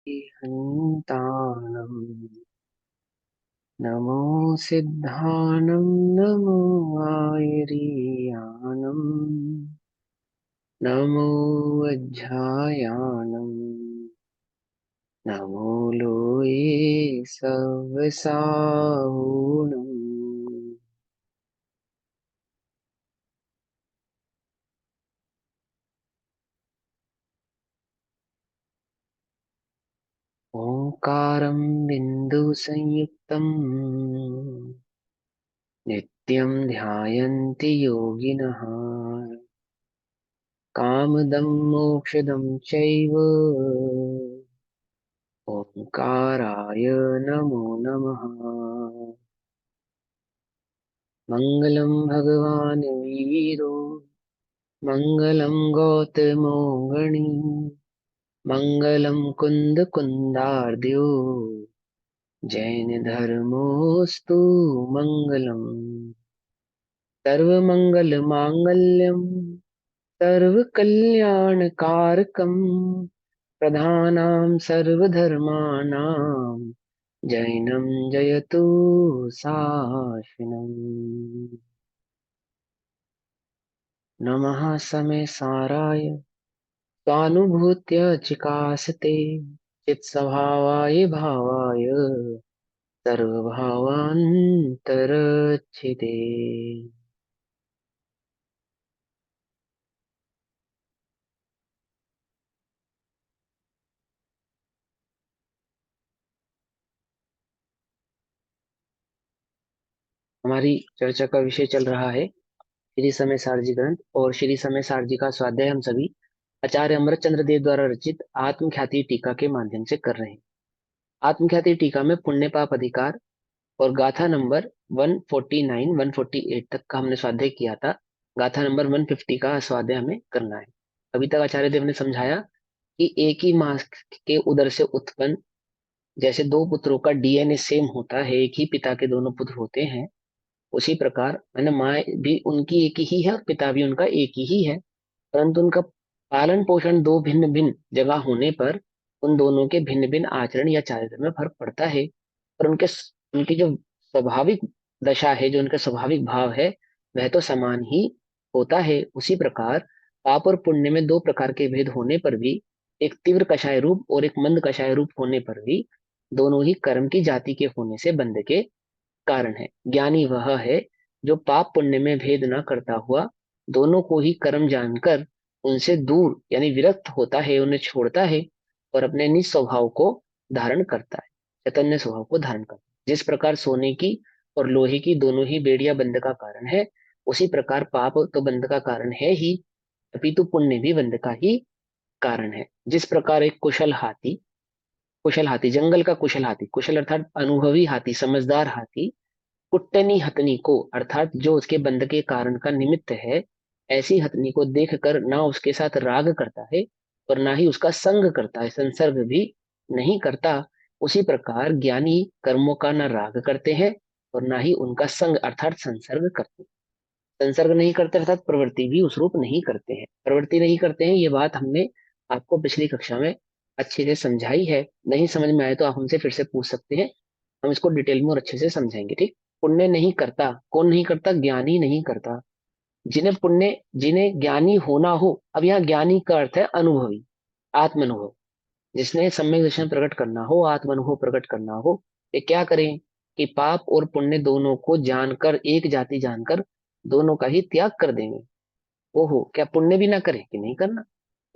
हन्तानं नमो सिद्धानं नमो आयर्यानं नमो वज्झायानं नमो लोये सवसाहुनं। ओंकारं बिन्दुसंयुक्तं नित्यं ध्यायन्ति योगिनः कामदं मोक्षदं चैव ओंकाराय नमो नमः। मङ्गलं भगवान् वीरो मङ्गलं गौतमो गणी मङ्गलं कुन्दकुन्दार्द्यो जैन धर्मोऽस्तु मङ्गलम्। सर्वमङ्गलमाङ्गल्यं सर्वकल्याणकारकं प्रधानां सर्वधर्माणां जैनं जयतु शासनम्। नमः समय साराय स्वानुभूत्य चिकासते चित्स्वभावाय भावाय सर्वभावान्तरच्छिते। हमारी चर्चा का विषय चल रहा है श्री समय सारजी ग्रंथ और श्री समय सारजी का स्वाध्याय हम सभी आचार्य अमृतचंद्र देव द्वारा रचित आत्मख्याति टीका के माध्यम से कर रहे हैं। आत्मख्याति टीका में पुण्य पाप अधिकार और गाथा नंबर 149 148 तक का हमने स्वाध्याय किया था। गाथा नंबर 150 का स्वाध्याय हमें करना है। अभी तक आचार्य देव ने समझाया कि एक ही माँ के उदर से उत्पन्न जैसे दो पुत्रों का डीएनए सेम होता है, एक ही पिता के दोनों पुत्र होते हैं, उसी प्रकार मैंने माँ भी उनकी एक ही है और पिता भी उनका एक ही है, परंतु उनका पालन पोषण दो भिन्न भिन्न जगह होने पर उन दोनों के भिन्न भिन्न आचरण या चारित्र में फर्क पड़ता है। पर उनकी जो स्वाभाविक दशा है, जो उनका स्वाभाविक भाव है, वह तो समान ही होता है। उसी प्रकार पाप और पुण्य में दो प्रकार के भेद होने पर भी, एक तीव्र कषाय रूप और एक मंद कषाय रूप होने पर भी, दोनों ही कर्म की जाति के होने से बंध के कारण है। ज्ञानी वह है जो पाप पुण्य में भेद न करता हुआ दोनों को ही कर्म जानकर उनसे दूर यानी विरक्त होता है, उन्हें छोड़ता है और अपने निज स्वभाव को धारण करता है, चैतन्य स्वभाव को धारण करता है। जिस प्रकार सोने की और लोहे की दोनों ही बेड़ियां बंध का कारण है, उसी प्रकार पाप तो बंध का कारण है ही, अपितु पुण्य भी बंध का ही कारण है। जिस प्रकार एक कुशल हाथी जंगल का कुशल हाथी, कुशल अर्थात अनुभवी हाथी, समझदार हाथी, कुट्टनी हथनी को अर्थात जो उसके बंध के कारण का निमित्त है, ऐसी हथनी को देखकर ना उसके साथ राग करता है और ना ही उसका संग करता है, संसर्ग भी नहीं करता। उसी प्रकार ज्ञानी कर्मों का ना राग करते हैं और ना ही उनका संग अर्थात संसर्ग करते हैं। संसर्ग नहीं करते अर्थात प्रवृत्ति भी उस रूप नहीं करते हैं। प्रवृत्ति नहीं करते हैं, ये बात हमने आपको पिछली कक्षा में अच्छे से समझाई है। नहीं समझ में आए तो आप हमसे फिर से पूछ सकते हैं, हम इसको डिटेल में और अच्छे से समझाएंगे। ठीक। पुण्य नहीं करता, कौन नहीं करता? ज्ञानी नहीं करता। जिन्हें ज्ञानी होना हो, अब यहाँ ज्ञानी का अर्थ है अनुभवी, आत्मानुभव। जिसने सम्यक दर्शन प्रकट करना हो, आत्मानुभव प्रकट करना हो, ये क्या करें कि पाप और पुण्य दोनों को जानकर, एक जाति जानकर दोनों का ही त्याग कर देंगे। ओहो, क्या पुण्य भी ना करें कि नहीं करना?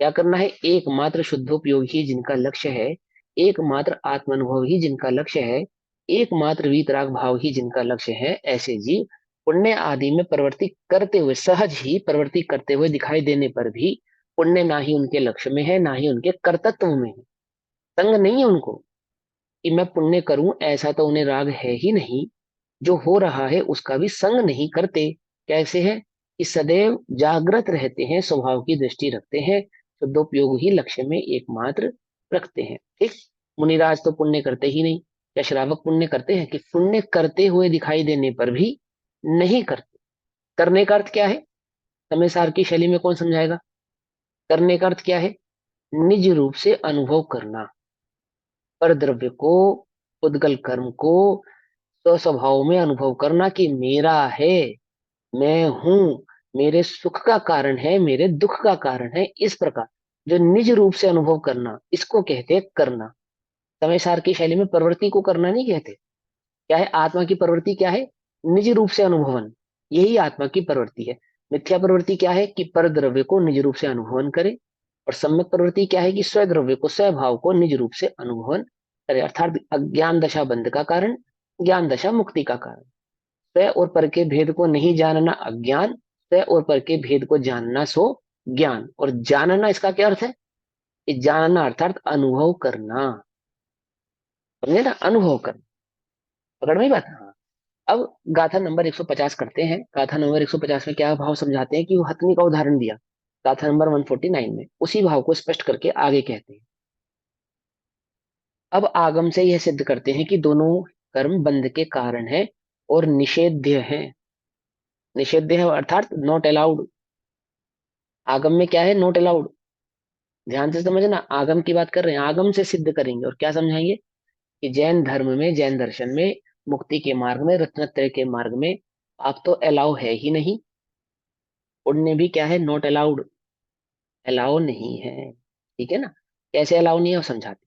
क्या करना है? एकमात्र शुद्धोपयोग ही जिनका लक्ष्य है, एकमात्र आत्मानुभव ही जिनका लक्ष्य है, एकमात्र वीतराग भाव ही जिनका लक्ष्य है, ऐसे जीव पुण्य आदि में प्रवृत्ति करते हुए, सहज ही प्रवृत्ति करते हुए दिखाई देने पर भी पुण्य ना ही उनके लक्ष्य में है, ना ही उनके कर्तव्य में है। संग नहीं है उनको कि मैं पुण्य करूं, ऐसा तो उन्हें राग है ही नहीं। जो हो रहा है उसका भी संग नहीं करते। कैसे है कि सदैव जागृत रहते हैं, स्वभाव की दृष्टि रखते हैं, शुद्धोपयोग ही लक्ष्य में एकमात्र रखते हैं। ठीक। मुनिराज तो पुण्य करते ही नहीं। या श्रावक पुण्य करते हैं कि पुण्य करते हुए दिखाई देने पर भी नहीं करते? करने का अर्थ क्या है? समय सार की शैली में कौन समझाएगा? करने का अर्थ क्या है? निज रूप से अनुभव करना। पर द्रव्य को, उद्गल कर्म को तो स्वभाव में अनुभव करना कि मेरा है, मैं हूं, मेरे सुख का कारण है, मेरे दुख का कारण है, इस प्रकार जो निज रूप से अनुभव करना, इसको कहते हैं करना। समय सार की शैली में प्रवृत्ति को करना नहीं कहते। क्या है आत्मा की प्रवृत्ति? क्या है? निज रूप से अनुभवन, यही आत्मा की प्रवृत्ति है। मिथ्या प्रवृत्ति क्या है? कि पर द्रव्य को निज रूप से अनुभवन करे। और सम्यक प्रवृत्ति क्या है? कि स्वद्रव्य को, स्वभाव को निज रूप से अनुभवन करे, अर्थात अज्ञान दशा बंध का कारण, ज्ञान दशा मुक्ति का कारण। स्व और पर के भेद को नहीं जानना अज्ञान, स्व और पर के भेद को जानना सो ज्ञान। और जानना इसका क्या अर्थ है? कि जानना अर्थात अनुभव करना, समझे ना, अनुभव करना। पकड़ में ही बात? हाँ। अब गाथा नंबर 150 करते हैं। गाथा नंबर 150 में क्या भाव समझाते हैं? कि वो हथनी का उदाहरण दिया गाथा नंबर 149 में, उसी भाव को स्पष्ट करके आगे कहते हैं। अब आगम से यह सिद्ध करते हैं कि दोनों कर्म बंध के कारण है और निषेध्य है। निषेध्य है अर्थात नॉट अलाउड। आगम में क्या है? Not allowed. ध्यान से समझना, आगम की बात कर रहे हैं, आगम से सिद्ध करेंगे। और क्या समझाएंगे? कि जैन धर्म में, जैन दर्शन में, मुक्ति के मार्ग में, रत्नत्रय के मार्ग में आप तो अलाउ है ही नहीं। उनने भी क्या है? नॉट अलाउड, अलाउ नहीं है। ठीक है ना? कैसे अलाउ नहीं है वो समझाते।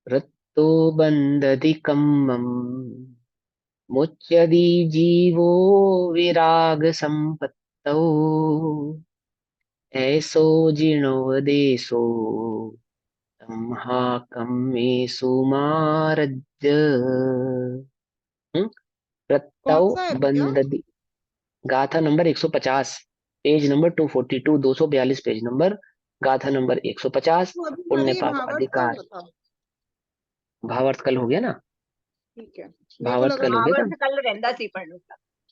रत्तो बंदधिकम मुच्यति जीवो विराग संपत्तौ ऐसो जीर्णोदेशो तम्हाकम्मेषु मारज। रत्तौ कौन सा है भैया? बंदधि, गाथा number 150, page number 242, 242 page number, गाथा नंबर 150। तो अभी पुण्य हमारे ये पाप भावार्थ का अधिकार। हुआ था। भावार्थ कल हो गया ना? ठीक है, मेरे को भावार्थ लगा कल हो गया था। भावार्थ कल रहंदा सी पढ़ लो।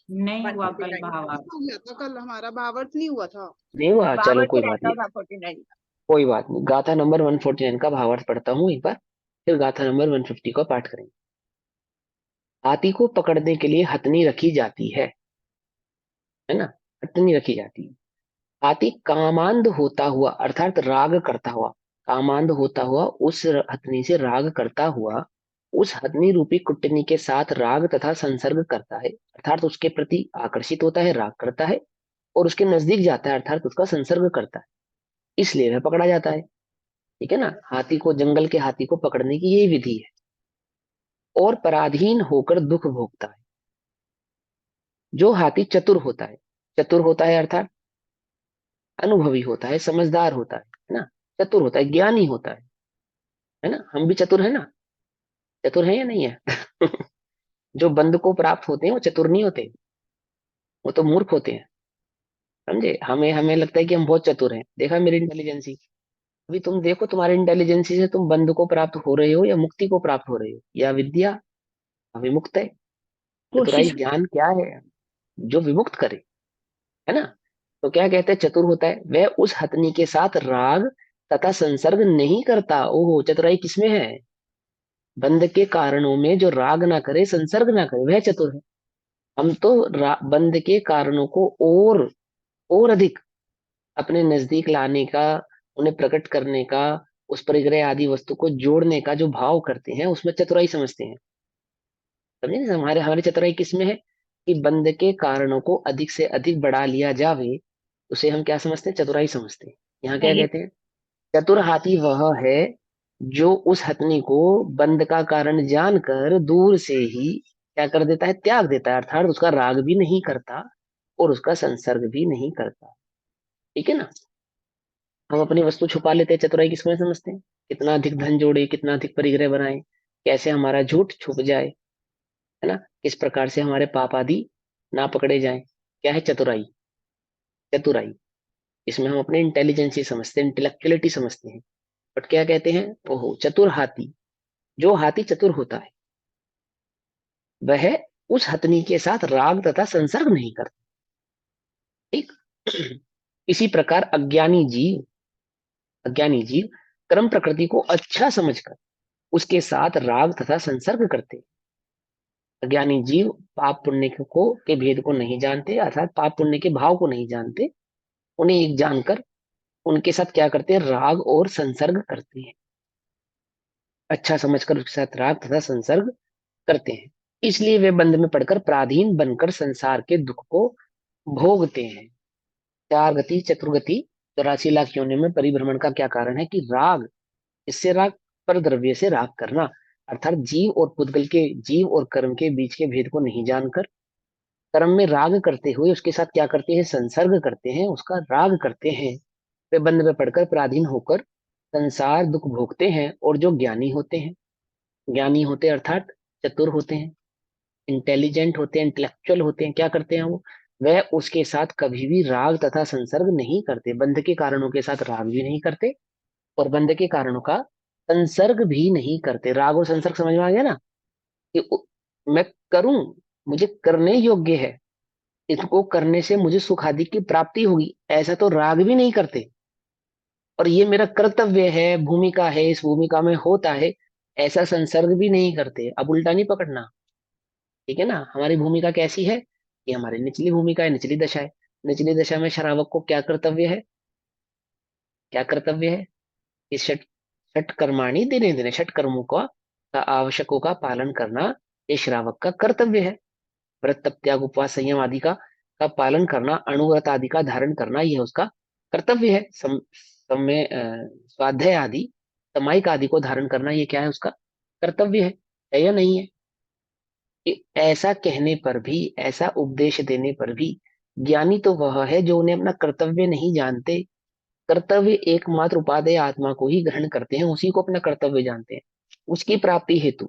नहीं हुआ कल 149 भावार्थ। हो गया था कल, हमारा भावार्थ नहीं हुआ था। नहीं हुआ? चलो भावार्थ कोई बात रहता नहीं, था 49। कोई बात नहीं। गाथा नंबर 149 का भावार्थ पढ़ता हूँ एक बार, फिर गाथा नंबर 150 का पाठ करेंगे। हाथी को पकड़ने के लिए हथनी रखी जाती है ना? हथनी रखी जाती है। हाथी कामांध होता हुआ अर्थात राग करता हुआ, कामांध होता हुआ उस हथनी से राग करता हुआ उस हथनी रूपी कुटनी के साथ राग तथा संसर्ग करता है, अर्थात उसके प्रति आकर्षित होता है, राग करता है, और उसके नजदीक जाता है अर्थात उसका संसर्ग करता है, इसलिए वह पकड़ा जाता है। ठीक है ना? हाथी को, जंगल के हाथी को पकड़ने की यही विधि है। और पराधीन होकर दुख भोगता है। जो हाथी चतुर होता है, चतुर होता है अर्थात अनुभवी होता है, समझदार होता है ना? चतुर होता है, ज्ञानी होता है ना? हम भी चतुर है ना? चतुर है या नहीं है? जो बंद को प्राप्त होते हैं वो चतुर नहीं होते, वो तो मूर्ख होते हैं। समझे? हमें हमें लगता है कि हम बहुत चतुर हैं, देखा मेरी इंटेलिजेंसी। अभी तुम देखो, तुम्हारी इंटेलिजेंसी से तुम बंद को प्राप्त हो रहे हो या मुक्ति को प्राप्त हो रहे हो, या विद्या अविमुक्त है। चतुराई कोशिश। ज्ञान क्या है? जो विमुक्त करे, है ना? तो क्या कहते हैं? चतुर होता है वह उस हथनी के साथ राग तथा संसर्ग नहीं करता। ओहो, चतुराई किसमें है? बंध के कारणों में जो राग ना करे, संसर्ग ना करे, वह चतुर है। हम तो बंध के कारणों को और अधिक अपने नजदीक लाने का, उन्हें प्रकट करने का, उस परिग्रह आदि वस्तु को जोड़ने का जो भाव करते हैं, उसमें चतुराई समझते हैं। समझे ना? हमारे हमारी चतुराई किसमें है? कि बंध के कारणों को अधिक से अधिक बढ़ा लिया जावे, उसे हम क्या समझते हैं? चतुराई समझते हैं। यहाँ क्या ये कहते हैं? चतुर हाथी वह है जो उस हथनी को बंध का कारण जानकर दूर से ही क्या कर देता है? त्याग देता है, अर्थात उसका राग भी नहीं करता और उसका संसर्ग भी नहीं करता। ठीक है ना? हम अपनी वस्तु छुपा लेते हैं, चतुराई किसमें समझते हैं? कितना अधिक धन जोड़े, कितना अधिक परिग्रह बनाए, कैसे हमारा झूठ छुप जाए, है ना? किस प्रकार से हमारे पाप आदि ना पकड़े जाएं। क्या है चतुराई? चतुराई, इसमें हम अपने इंटेलिजेंसी समझते हैं, इंटेलेक्चुअलिटी समझते हैं। बट क्या कहते हैं? ओहो, चतुर हाथी, जो हाथी चतुर होता है वह उस हथनी के साथ राग तथा संसर्ग नहीं करता। ठीक। इसी प्रकार अज्ञानी जीव कर्म प्रकृति को अच्छा समझकर उसके साथ राग तथा संसर्ग करते। अज्ञानी जीव पाप पुण्य को के भेद को नहीं जानते, अर्थात पाप पुण्य के भाव को नहीं जानते। उन्हें एक जानकर उनके साथ क्या करते हैं? राग और संसर्ग करते हैं। अच्छा समझकर उसके साथ राग तथा संसर्ग करते हैं। इसलिए वे बंध में पड़कर पराधीन बनकर संसार के दुख को भोगते हैं। चार गति चतुर्गति 84 लाख योनि में परिभ्रमण का क्या कारण है कि राग, इससे राग पर द्रव्य से राग करना, अर्थात जीव और पुद्गल के, जीव और कर्म के बीच के भेद को नहीं जानकर कर्म में राग करते हुए उसके साथ क्या करते हैं, संसर्ग करते हैं, उसका राग करते हैं। वे बंध में पड़कर पराधीन होकर संसार दुख भोगते हैं। और जो ज्ञानी होते हैं, ज्ञानी होते अर्थात चतुर होते हैं, इंटेलिजेंट होते हैं, इंटेलेक्चुअल होते हैं, क्या करते हैं वो, वह उसके साथ कभी भी राग तथा संसर्ग नहीं करते। बंध के कारणों के साथ राग भी नहीं करते और बंध के कारणों का संसर्ग भी नहीं करते। राग और संसर्ग समझ में आ गया ना, कि मैं करूं, मुझे करने योग्य है, इसको करने से मुझे सुख आदि की प्राप्ति होगी, ऐसा तो राग भी नहीं करते। और ये मेरा कर्तव्य है, भूमिका है, इस भूमिका में होता है, ऐसा संसर्ग भी नहीं करते। अब उल्टा नहीं पकड़ना, ठीक है ना। हमारी भूमिका कैसी है, ये हमारी निचली भूमिका है, निचली दशा है। निचली दशा में श्रावक को क्या कर्तव्य है, क्या कर्तव्य है, इस षट षट कर्माणि दिने दिने, षट कर्मों का आवश्यकों का पालन करना ये श्रावक का कर्तव्य है। व्रत तप त्याग उपवास संयम आदि का पालन करना, अणुव्रत आदि का धारण करना, यह उसका कर्तव्य है। समय स्वाध्याय आदि, सामायिक आदि को धारण करना, ये क्या है, उसका कर्तव्य है या नहीं है। कि ऐसा कहने पर भी, ऐसा उपदेश देने पर भी ज्ञानी तो वह है जो उन्हें अपना कर्तव्य नहीं जानते। कर्तव्य एकमात्र उपादेय आत्मा को ही ग्रहण करते हैं, उसी को अपना कर्तव्य जानते हैं। उसकी प्राप्ति हेतु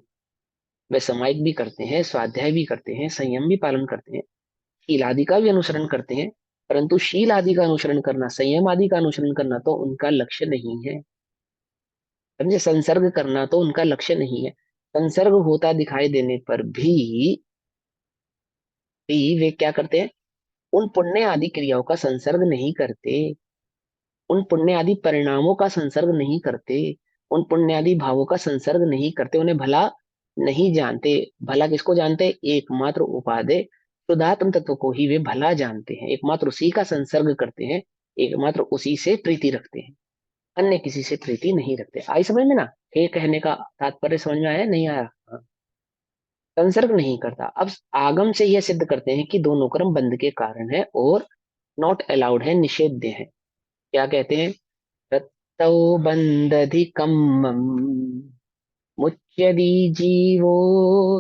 वे सामायिक भी करते हैं, स्वाध्याय भी करते हैं, संयम भी पालन करते हैं, शील आदि का भी अनुसरण करते हैं। परंतु शील आदि का अनुसरण करना, संयम आदि का अनुसरण करना तो उनका लक्ष्य नहीं है। समझे, संसर्ग करना तो उनका लक्ष्य नहीं है। संसर्ग होता दिखाई देने पर भी वे क्या करते हैं, उन पुण्य आदि क्रियाओं का संसर्ग नहीं करते, उन पुण्य आदि परिणामों का संसर्ग नहीं करते, उन पुण्य आदि भावों का संसर्ग नहीं करते, उन्हें भला नहीं जानते। भला किसको जानते हैं, एकमात्र उपादेय शुद्धात्म तत्व को ही वे भला जानते हैं, एकमात्र उसी का संसर्ग करते हैं, एकमात्र उसी से प्रीति रखते हैं, अन्य किसी से प्रीति नहीं रखते। आई समझ में ना, ये कहने का तात्पर्य समझ में आया नहीं आया। हाँ, संसर्ग नहीं करता। अब आगम से यह सिद्ध करते हैं कि दोनों कर्म बंध के कारण है और नॉट अलाउड है, निषेध्य है। क्या कहते हैं, तत्तौ बन्धधिकम्मम् मुच्यति जीवो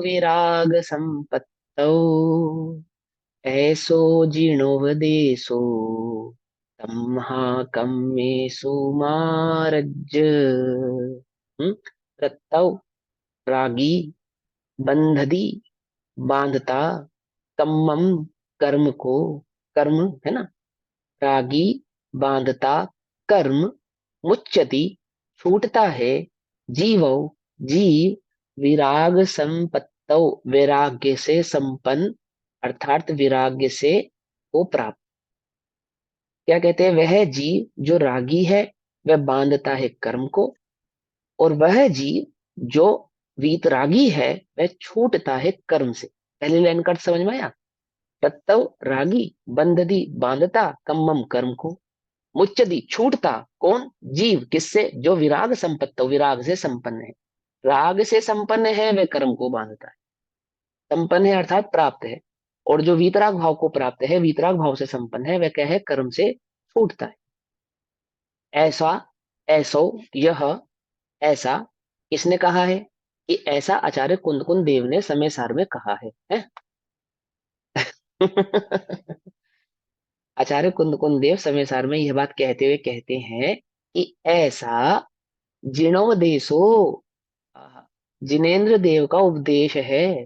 विराग संपत्तौ ऐसो जीर्णोपदेशो तम्हाकम्येषु मारज। तत्तौ रागी, बंधदी बांधता, कम्मम कर्म को, कर्म है ना, रागी बांधता कर्म, मुच्यति छूटता है, जीवो जीव, विराग संपत्तो वैराग्य से संपन्न, अर्थात विराग्य से को प्राप्त। क्या कहते हैं, वह जीव जो रागी है वह बांधता है कर्म को, और वह जीव जो वीतरागी है वह छूटता है कर्म से। पहली लाइन का अर्थ समझ में आया, तत्व रागी बंधदी बांधता कम्मम कर्म को, मुच्यति छूटता कौन, जीव किससे, जो विराग संपत्त, विराग से संपन्न है। राग से संपन्न है वह कर्म को बांधता है, संपन्न है अर्थात प्राप्त है। और जो वीतराग भाव को प्राप्त है, वीतराग भाव से संपन्न है, वह क्या है, कर्म से छूटता है। ऐसा, ऐसो, यह, ऐसा किसने कहा है, कि ऐसा आचार्य कुंद कुंद देव ने समय सार में कहा है? आचार्य कुंद कुंद देव समय सार में यह बात कहते हुए कहते हैं कि ऐसा जीर्णोपदेशो, जिनेन्द्र देव का उपदेश है।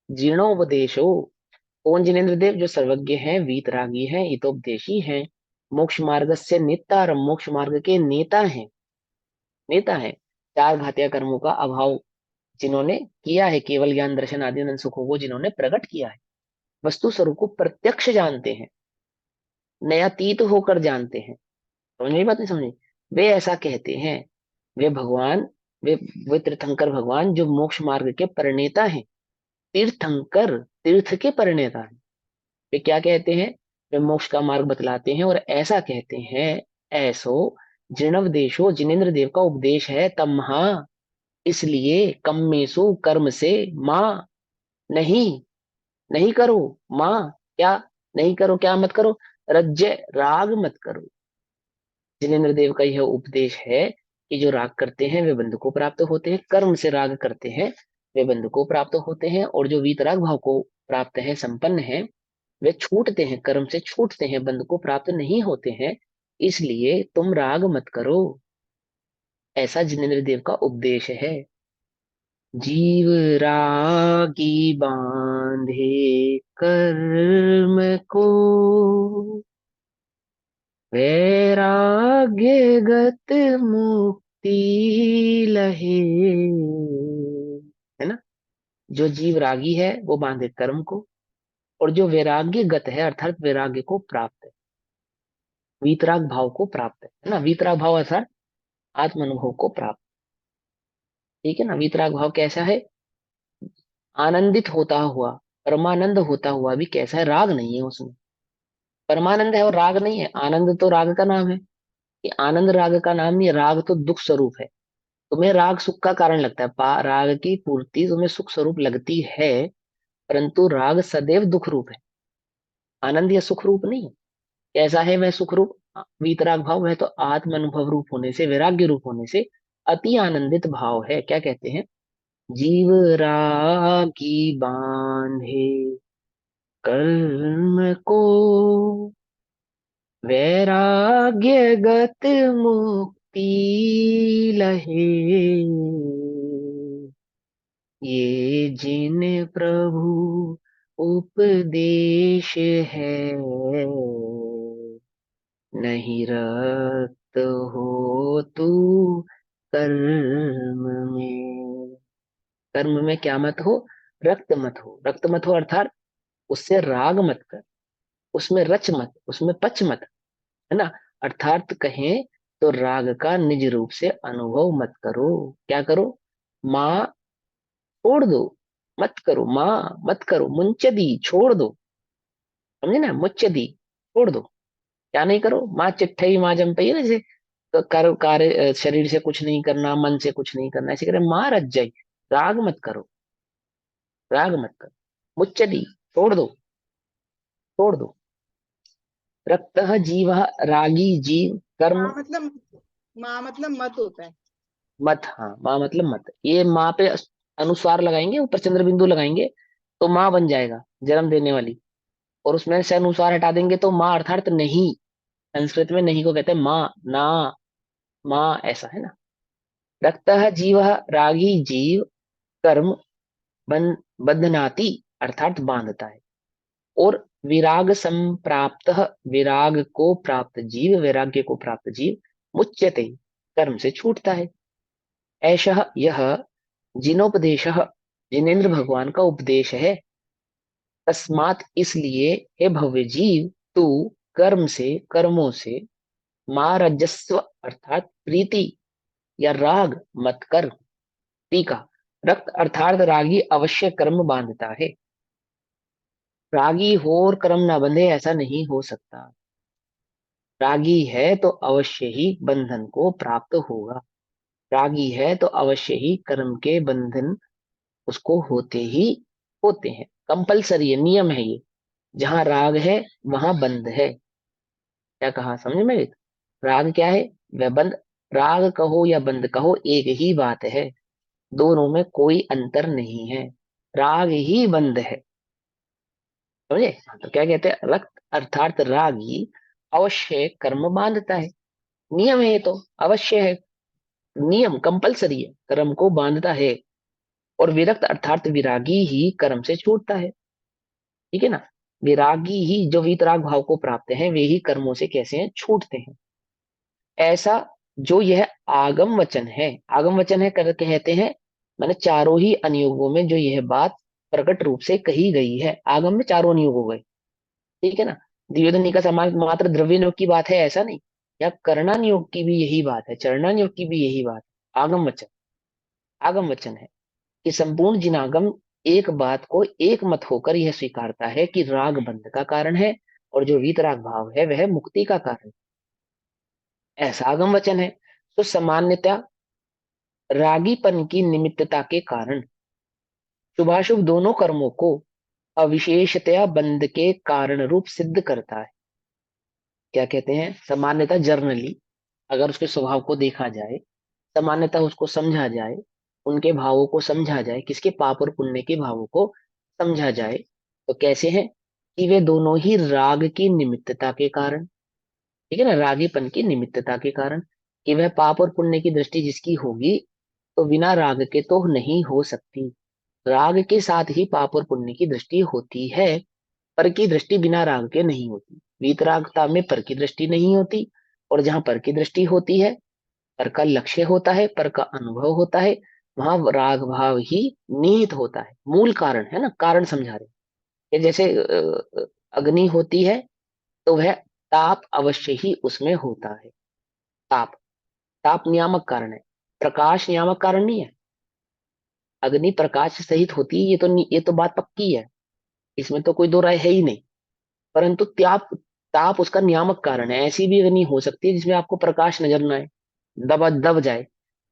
जीर्णोपदेशो, कौन जिनेन्द्र देव, जो सर्वज्ञ हैं, वीतरागी हैं, हितोपदेशी हैं, मोक्ष मार्ग से नेता, मोक्ष मार्ग के नेता हैं, नेता हैं। चार घातिया कर्मों का अभाव जिन्होंने किया है, केवल ज्ञान दर्शन आदि अनंत सुखों को जिन्होंने प्रकट किया है, वस्तु स्वरूप को प्रत्यक्ष जानते हैं, नयातीत होकर जानते हैं। समझ में बात नहीं समझी, वे ऐसा कहते हैं। वे भगवान, वे वे तीर्थंकर भगवान जो मोक्ष मार्ग के प्रणेता हैं, तीर्थंकर तीर्थ के प्रणेता हैं। वे क्या कहते हैं, वे मोक्ष का मार्ग बतलाते हैं और ऐसा कहते हैं, ऐसो जीर्णवदेशो, जिनेन्द्र देव का उपदेश है, तम्हा इसलिए कम्मेसु कर्म से माँ नहीं, नहीं करो। माँ क्या नहीं करो, क्या मत करो? रज्य राग मत करो। जिनेन्द्र देव का यह उपदेश है कि जो राग करते हैं वे बंध को प्राप्त होते हैं, कर्म से राग करते हैं वे बंध को प्राप्त होते हैं, और जो वीतराग भाव को प्राप्त है, संपन्न है, वे छूटते हैं, कर्म से छूटते हैं, बंध को प्राप्त नहीं होते हैं। इसलिए तुम राग मत करो, ऐसा जिनेन्द्र देव का उपदेश है। जीव रागी बांधे कर्म को, वैराग्य गत मुक्ति लहे। है ना? जो जीव रागी है वो बांधे कर्म को, और जो वैराग्य गत है अर्थात वैराग्य को प्राप्त है, वीतराग भाव को प्राप्त है ना? वीतराग भाव अर्थात आत्म अनुभव को प्राप्त। ठीक है ना? वीतराग भाव कैसा है? आनंदित होता हुआ, परमानंद होता हुआ भी कैसा है? राग नहीं है उसमें। परमानंद है और राग नहीं है। आनंद तो राग का नाम है, कि आनंद राग का नाम नहीं है। राग तो दुख स्वरूप है। तुम्हें राग सुख का कारण लगता है, राग की पूर्ति तुम्हें सुख स्वरूप लगती है, परंतु राग सदैव दुख रूप है, आनंद या सुख रूप नहीं है। कैसा है वह सुख रूप? वीतराग भाव है तो आत्म अनुभव रूप होने से, वैराग्य रूप होने से अति आनंदित भाव है। क्या कहते हैं? जीव रागी बांधे कर्म को, वैराग्य गत मुक्ति लहे। ये जिन प्रभु उपदेश है, नहीं रक्त हो तू कर्म में। कर्म में क्या मत हो? रक्त मत हो। रक्त मत हो अर्थात उससे राग मत कर, उसमें रच मत, उसमें पच मत। है ना? अर्थात कहें तो राग का निज रूप से अनुभव मत करो। क्या करो? माँ छोड़ दो, मत करो। माँ मत करो, मुंचदी छोड़ दो। समझे ना? मुच्चदी छोड़ दो। क्या नहीं करो? माँ चिट्ठई माँ जमपई है ना, जैसे कर कार्य, शरीर से कुछ नहीं करना, मन से कुछ नहीं करना, ऐसे करे माँ रच जाई। राग मत करो, राग मत करो। मुच्चदी छोड़ दो, छोड़ दो। रक्त जीव रागी जीव कर्म। माँ मतलब मत होता है। मत, हाँ, माँ मतलब मत। ये माँ पे अनुस्वार लगाएंगे, ऊपर चंद्र बिंदु लगाएंगे तो माँ बन जाएगा, जन्म देने वाली। और उसमें से अनुस्वार हटा देंगे तो माँ अर्थात नहीं। संस्कृत में नहीं को कहते हैं माँ, ना, माँ, ऐसा है ना? रक्त जीव रागी जीव कर्म बंधनाति अर्थात बांधता है। और विराग संप्राप्त, विराग को प्राप्त जीव, वैराग्य को प्राप्त जीव मुच्यते कर्म से छूटता है। ऐसा यह जिनोपदेश, जिनेन्द्र भगवान का उपदेश है। तस्मात इसलिए, हे भव्य जीव, तू कर्म से, कर्मों से मां रजस्व अर्थात प्रीति या राग मत कर। टीका। रक्त अर्थात रागी अवश्य कर्म बांधता है। रागी हो और कर्म ना बंधे, ऐसा नहीं हो सकता। रागी है तो अवश्य ही बंधन को प्राप्त होगा। रागी है तो अवश्य ही कर्म के बंधन उसको होते ही होते हैं। कंपलसरी है, नियम है ये। जहां राग है वहां बंध है। क्या कहा समझ में? राग क्या है? वह बंध। राग कहो या बंध कहो एक ही बात है, दोनों में कोई अंतर नहीं है। राग ही बंध है। समझे? तो क्या कहते हैं? रक्त अर्थात रागी अवश्य कर्म बांधता है। नियम है ये तो, अवश्य है, नियम कंपलसरी है, कर्म को बांधता है। और विरक्त अर्थात विरागी ही कर्म से छूटता है। ठीक है ना? विरागी ही, जो वीतराग भाव को प्राप्त हैं, वे ही कर्मों से कैसे हैं? छूटते हैं। ऐसा जो यह आगम वचन है, आगम वचन है कर कहते हैं, मैंने चारों ही अनुयोगों में जो यह बात प्रकट रूप से कही गई है, आगम में चारों अनुयोग हो गए। ठीक है ना? द्विवेदनी का समान मात्र द्रव्य नियोग की बात है ऐसा नहीं, या कर्णानुयोग की भी यही बात है, चरणानुयोग की भी यही बात है। आगम वचन, आगम वचन है कि संपूर्ण जिनागम एक बात को एक मत होकर यह स्वीकारता है कि राग बंध का कारण है, और जो वीतराग भाव है वह मुक्ति का कारण है। ऐसा आगम वचन है। तो सामान्यतः रागीपन की निमित्तता के कारण शुभाशुभ दोनों कर्मों को अविशेषतया बंध के कारण रूप सिद्ध करता है। क्या कहते हैं, सामान्यतः जर्नली अगर उसके स्वभाव को देखा जाए, सामान्यतः उसको समझा जाए, उनके भावों को समझा जाए, किसके पाप और पुण्य के भावों को समझा जाए, तो कैसे हैं कि वे दोनों ही राग की निमित्तता के कारण, ठीक है ना, रागीपन की निमित्तता के कारण, कि वह पाप और पुण्य की दृष्टि जिसकी होगी तो बिना राग के तो नहीं हो सकती। राग के साथ ही पाप और पुण्य की दृष्टि होती है, पर की दृष्टि बिना राग के नहीं होती। वीतरागता में पर की दृष्टि नहीं होती, और जहां पर की दृष्टि होती है, पर का लक्ष्य होता है, पर का अनुभव होता है, वहां राग भाव ही निहित होता है, मूल कारण है ना, कारण समझा रहे। ये जैसे अग्नि होती है तो वह ताप अवश्य ही उसमें होता है। ताप, ताप नियामक कारण है, प्रकाश नियामक कारण नहीं है। अग्नि प्रकाश से सहित होती है, ये तो बात पक्की है, इसमें तो कोई दो राय है ही नहीं। परंतु ताप, ताप उसका नियामक कारण है। ऐसी भी अग्नि हो सकती है जिसमें आपको प्रकाश नजर ना आए, दबा दब जाए,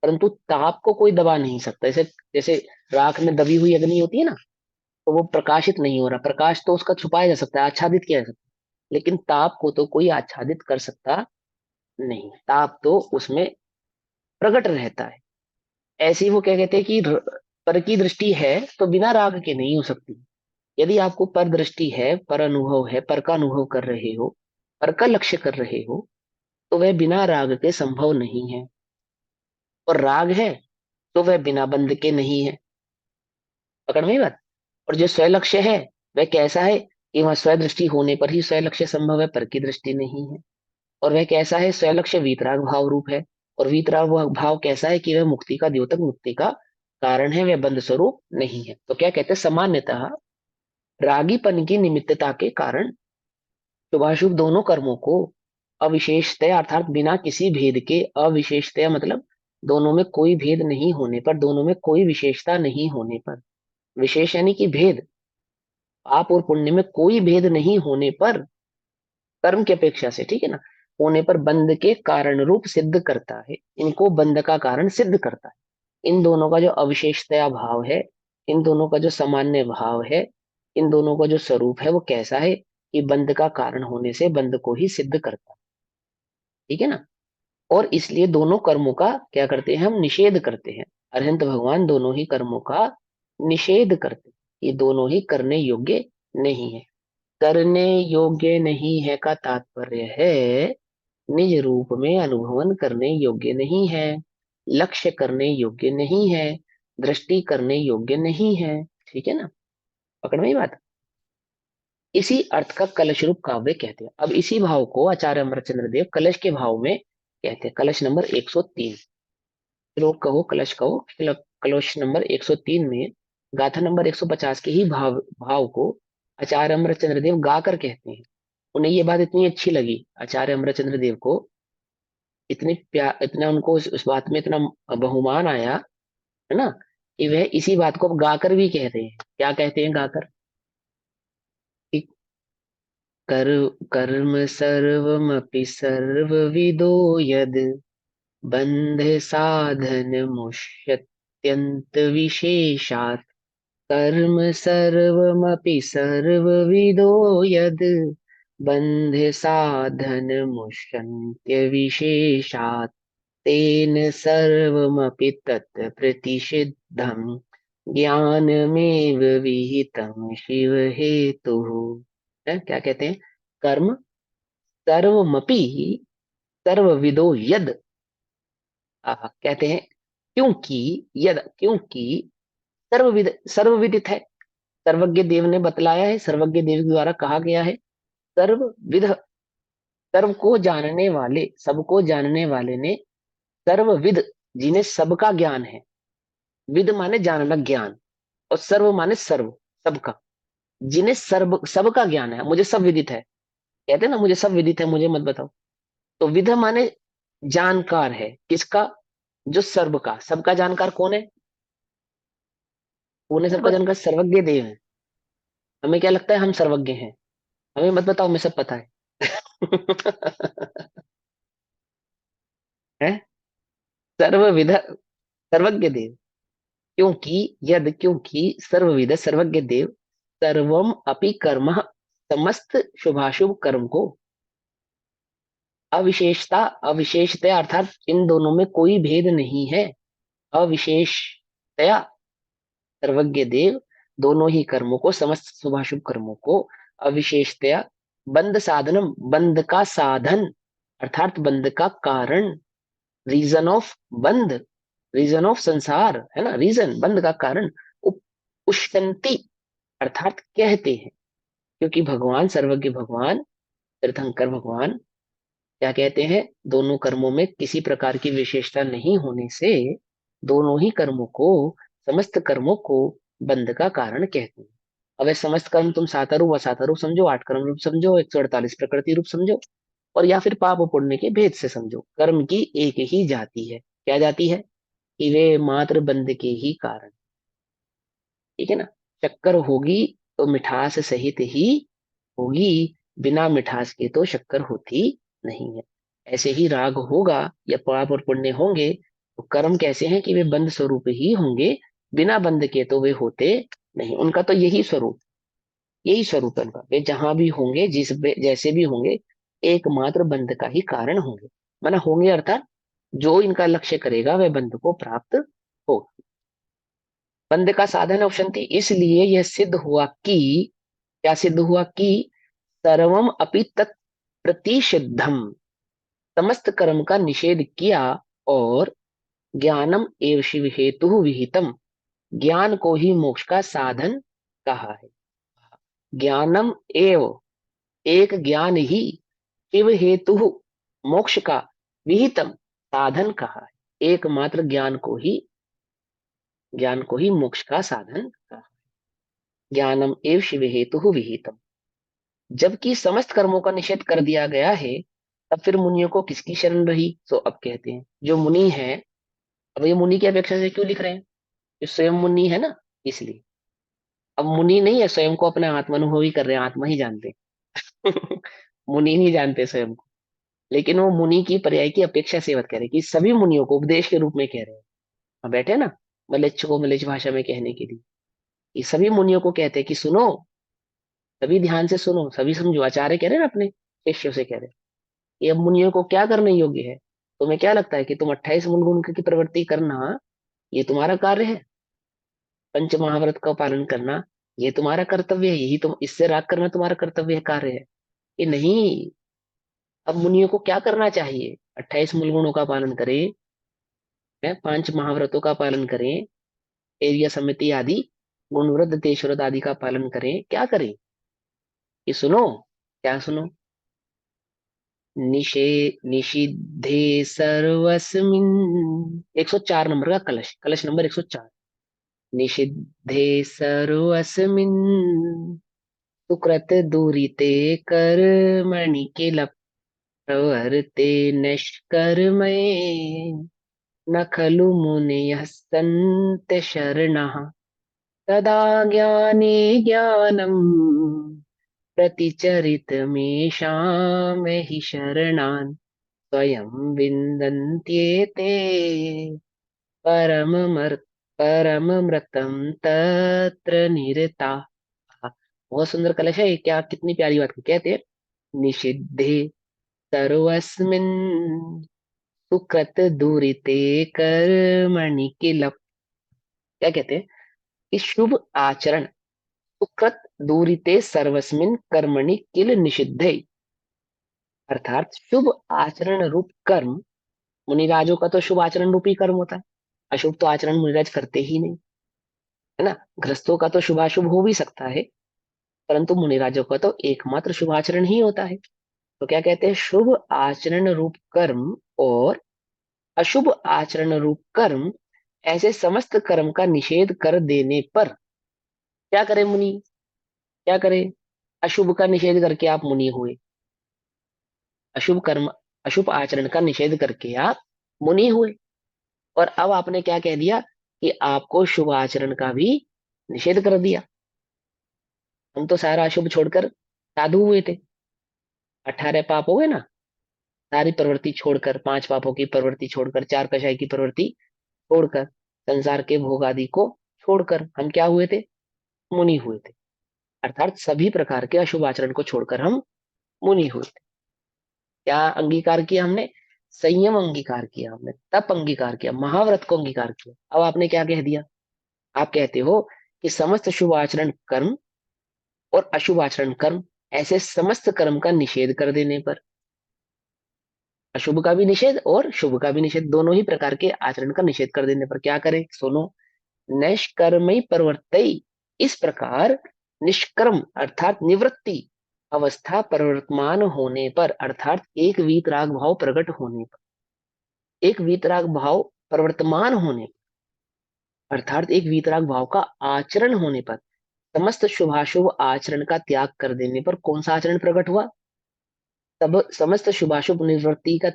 परंतु ताप को कोई दबा नहीं सकता। जैसे जैसे राख में दबी हुई अग्नि होती है ना, तो वो प्रकाशित नहीं हो रहा, प्रकाश तो उसका छुपाया जा सकता है, आच्छादित किया जा सकता है, लेकिन ताप को तो कोई आच्छादित कर सकता नहीं, ताप तो उसमें प्रकट रहता है। ऐसे ही वो क्या कहते हैं कि पर की दृष्टि है तो बिना राग के नहीं हो सकती। यदि आपको पर दृष्टि है, पर अनुभव है, पर का अनुभव कर रहे हो, पर का लक्ष्य कर रहे हो, तो वह बिना राग के संभव नहीं है। और राग है तो वह बिना बंध के नहीं है। पकड़ में बात। और जो स्व लक्ष्य है वह कैसा है कि वह स्व दृष्टि होने पर ही स्व लक्ष्य संभव है, पर की दृष्टि नहीं है। और वह कैसा है, स्व लक्ष्य वीतराग भाव रूप है, और वीतराग भाव कैसा है कि वह मुक्ति का द्योतक, मुक्ति का कारण है, वह बंध स्वरूप नहीं है। तो क्या कहते हैं, सामान्यतः रागीपन की निमित्तता के कारण शुभाशुभ दोनों कर्मों को अविशेषतया अर्थात बिना किसी भेद के, अविशेषतया मतलब दोनों में कोई भेद नहीं होने पर, दोनों में कोई विशेषता नहीं होने पर, विशेष यानी कि भेद, पाप और पुण्य में कोई भेद नहीं होने पर, कर्म की अपेक्षा से, ठीक है ना, होने पर बंध के कारण रूप सिद्ध करता है, इनको बंध का कारण सिद्ध करता है। इन दोनों का जो अविशेषतया भाव है, इन दोनों का जो सामान्य भाव है, इन दोनों का जो स्वरूप है वो कैसा है कि बंध का कारण होने से बंध को ही सिद्ध करता है, ठीक है ना। और इसलिए दोनों कर्मों का क्या करते हैं, हम निषेध करते हैं। अरिहंत भगवान दोनों ही कर्मों का निषेध करते हैं, ये दोनों ही करने योग्य नहीं है। करने योग्य नहीं है का तात्पर्य है निज रूप में अनुभवन करने योग्य नहीं है, लक्ष्य करने योग्य नहीं है, दृष्टि करने योग्य नहीं है, ठीक है ना। पकड़ में ही बात। इसी अर्थ का कलश रूप काव्य कहते हैं। अब इसी भाव को आचार्य अमरचंद्र देव कलश के भाव में कहते हैं। कलश नंबर 103, श्लोक कहो कलश कहो, कलश नंबर 103 में गाथा नंबर 150 के ही भाव भाव को आचार्य अमरचंद्र देव गाकर कहते हैं। उन्हें ये बात इतनी अच्छी लगी आचार्य अमरचंद्र देव को, इतनी प्यार, इतना उनको उस बात में इतना बहुमान आया, है ना, कि वह इसी बात को अब गाकर भी कह रहे हैं। क्या कहते हैं गाकर कि कर कर्म सर्वमपि सर्वविदो यद बंधे साधन मुष्यत्यंत विशेषात्। कर्म सर्वमपि सर्वविदो यद बंधे साधन मुष्यन्त्य विशेषात्। तेन सर्वमपि तत् प्रतिषिद्धम् ज्ञानमेव विहितम् शिव हेतुः। क्या कहते हैं, कर्म सर्वमपि सर्वविदो यद, कहते हैं क्योंकि, यद क्योंकि सर्वविदित है, सर्वज्ञ देव ने बतलाया है, सर्वज्ञ देव के द्वारा कहा गया है। सर्वविद, सर्व को जानने वाले, सबको जानने वाले ने, सर्वविद जिन्हें सबका ज्ञान है, विद माने जानना, ज्ञान, और सर्व माने सर्व, सबका, जिन्हें सर्व सबका ज्ञान है, मुझे सब विदित है, कहते हैं ना मुझे सब विदित है, मुझे मत बताओ। तो विद माने जानकार है, किसका, जो सर्व का, सबका जानकार कौन है, उन्हें सबका जानकार सर्वज्ञ देव है। हमें क्या लगता है हम सर्वज्ञ हैं, हमें मत बताओ, हमें सब पता है। है सर्वविद, सर्वज्ञ देव, क्योंकि सर्वविद सर्वज्ञ देव सर्वम अपि कर्म, समस्त शुभाशुभ कर्म को अविशेषता अर्थात इन दोनों में कोई भेद नहीं है, अविशेषतया सर्वज्ञ देव दोनों ही कर्मों को, समस्त शुभाशुभ कर्मों को अविशेषतया बंध साधनम, बंध का साधन अर्थात बंध का कारण, रीजन ऑफ बंध, रीजन ऑफ संसार है ना, रीजन बंध का कारण, उष्णंति अर्थात कहते हैं। क्योंकि भगवान सर्वज्ञ भगवान तीर्थंकर भगवान क्या कहते हैं, दोनों कर्मों में किसी प्रकार की विशेषता नहीं होने से दोनों ही कर्मों को, समस्त कर्मों को बंध का कारण कहते हैं। अब ये समस्त कर्म तुम सातरूप असातरूप समझो, आठ कर्म रूप समझो, 148 प्रकृति रूप समझो, और या फिर पाप पुण्य के भेद से समझो, कर्म की एक ही जाति है। क्या जाती है? कि वे मात्र बंध के ही कारण। ठीक है ना। शक्कर होगी तो मिठास सहित ही होगी, बिना मिठास के तो शक्कर होती नहीं है। ऐसे ही राग होगा या पाप और पुण्य होंगे तो कर्म कैसे हैं कि वे बंध स्वरूप ही होंगे, बिना बंध के तो वे होते नहीं। उनका तो यही स्वरूप है उनका। वे जहां भी होंगे, जैसे भी होंगे, एकमात्र बंध का ही कारण होंगे। माना होंगे अर्थात जो इनका लक्ष्य करेगा वह बंध को प्राप्त हो। बंध का साधन है उपशंति, इसलिए यह सिद्ध हुआ कि, क्या सिद्ध हुआ कि सर्वम अपि तत्प्रतिषिद्धम, समस्त कर्म का निषेध किया, और ज्ञानम एव शिव हेतु विहितम, ज्ञान को ही मोक्ष का साधन कहा है। ज्ञानम एव, एक ज्ञान ही, शिव हेतु मोक्ष का, विहितम साधन कहा है। एकमात्र ज्ञान को ही मोक्ष का साधन कहा। ज्ञानम एव शिव हेतु विहितम। जबकि समस्त कर्मों का निषेध कर दिया गया है, तब फिर मुनियों को किसकी शरण रही? तो अब कहते हैं जो मुनि है, अब ये मुनि की अपेक्षा से क्यों लिख रहे हैं? जो स्वयं मुनि है ना, इसलिए। अब मुनि नहीं है, स्वयं को अपना आत्मानुभव ही कर रहे हैं, आत्मा ही जानते हैं। मुनि नहीं जानते स्वयं को, लेकिन वो मुनि की पर्याय की अपेक्षा से बात कह रहे हैं कि सभी मुनियों को उपदेश के रूप में कह रहे हैं। हम बैठे ना मलेच्छ को मलेच्छ भाषा में कहने के लिए, ये सभी मुनियों को कहते हैं कि सुनो, सभी ध्यान से सुनो, सभी समझो। आचार्य कह रहे हैं ना अपने शिष्यों से कह रहे हैं, ये अब मुनियों को क्या करने योग्य है? तुम्हें क्या लगता है कि तुम 28 मूल गुण की प्रवृत्ति करना ये तुम्हारा कार्य है? पंच महाव्रत का पालन करना ये तुम्हारा कर्तव्य है? यही तुम, इससे राग करना तुम्हारा कर्तव्य है, कार्य है? ये नहीं। अब मुनियों को क्या करना चाहिए? 28 मूल गुणों का पालन करें, है, 5 महाव्रतों का पालन करें, एरिया समिति आदि, गुणव्रत देशव्रत आदि का पालन करें। क्या करें? ये सुनो, क्या सुनो? निषिद्धे सर्वस्मिन्, 104 नंबर का कलश, कलश नंबर 104। निषिद्धे सर्वस्मिन् सुकृत दूरिते कर्मणि किल प्रवर्ते निष्कर्मये, न खलु मुनयः सन्ति शरणः तदा ज्ञाने ज्ञानम् प्रतिचरितमेषां हि शरणान् स्वयं विन्दन्त्येते परममर् परममृतं तत्र निरता। बहुत सुंदर कलश है ये, क्या कितनी प्यारी बात कहते हैं। निषिद्धे सर्वस्मिन् सुकृत दूरिते कर्मणि किल, क्या कहते हैं कि शुभ आचरण, सुकृत दूरिते सर्वस्मिन् कर्मणि किल निषिद्धे, अर्थात शुभ आचरण रूप कर्म, मुनिराजों का तो शुभ आचरण रूपी कर्म होता है, अशुभ तो आचरण मुनिराज करते ही नहीं, है ना। गृहस्थों का तो शुभाशुभ हो भी सकता है, परंतु मुनिराजों का तो एकमात्र शुभ आचरण ही होता है। तो क्या कहते हैं, शुभ आचरण रूप कर्म और अशुभ आचरण रूप कर्म, ऐसे समस्त कर्म का निषेध कर देने पर क्या करे मुनि? क्या करे? अशुभ का निषेध करके आप मुनि हुए, अशुभ कर्म, अशुभ आचरण का निषेध करके आप मुनि हुए, और अब आपने क्या कह दिया कि आपको शुभ आचरण का भी निषेध कर दिया। हम तो सारा अशुभ छोड़कर साधु हुए थे, 18 पाप हो गए ना, सारी प्रवृत्ति छोड़कर, 5 पापों की प्रवृत्ति छोड़कर, 4 कषाय की प्रवृत्ति छोड़कर, संसार के भोग आदि को छोड़कर हम क्या हुए थे? मुनि हुए थे। अर्थात सभी प्रकार के अशुभ आचरण को छोड़कर हम मुनि हुए थे। क्या अंगीकार किया हमने? संयम अंगीकार किया हमने, तप अंगीकार किया, महाव्रत को अंगीकार किया। अब आपने क्या कह दिया? आप कहते हो कि समस्त शुभ आचरण कर्म और अशुभ आचरण कर्म, ऐसे समस्त कर्म का निषेध कर देने पर, अशुभ का भी निषेध और शुभ का भी निषेध, दोनों ही प्रकार के आचरण का निषेध कर देने पर क्या करें? सुनो, नैष्कर्मयी प्रवर्तई, इस प्रकार निष्कर्म अर्थात निवृत्ति अवस्था प्रवर्तमान होने पर, अर्थात एक वीतराग भाव प्रकट होने पर, एक वीतराग भाव प्रवर्तमान होने पर, अर्थात एक वीतराग भाव का आचरण होने पर, समस्त शुभाशुभ आचरण का त्याग कर देने पर कौन सा आचरण प्रकट हुआ? तब समस्त शुभाशुभ निवृत्ति का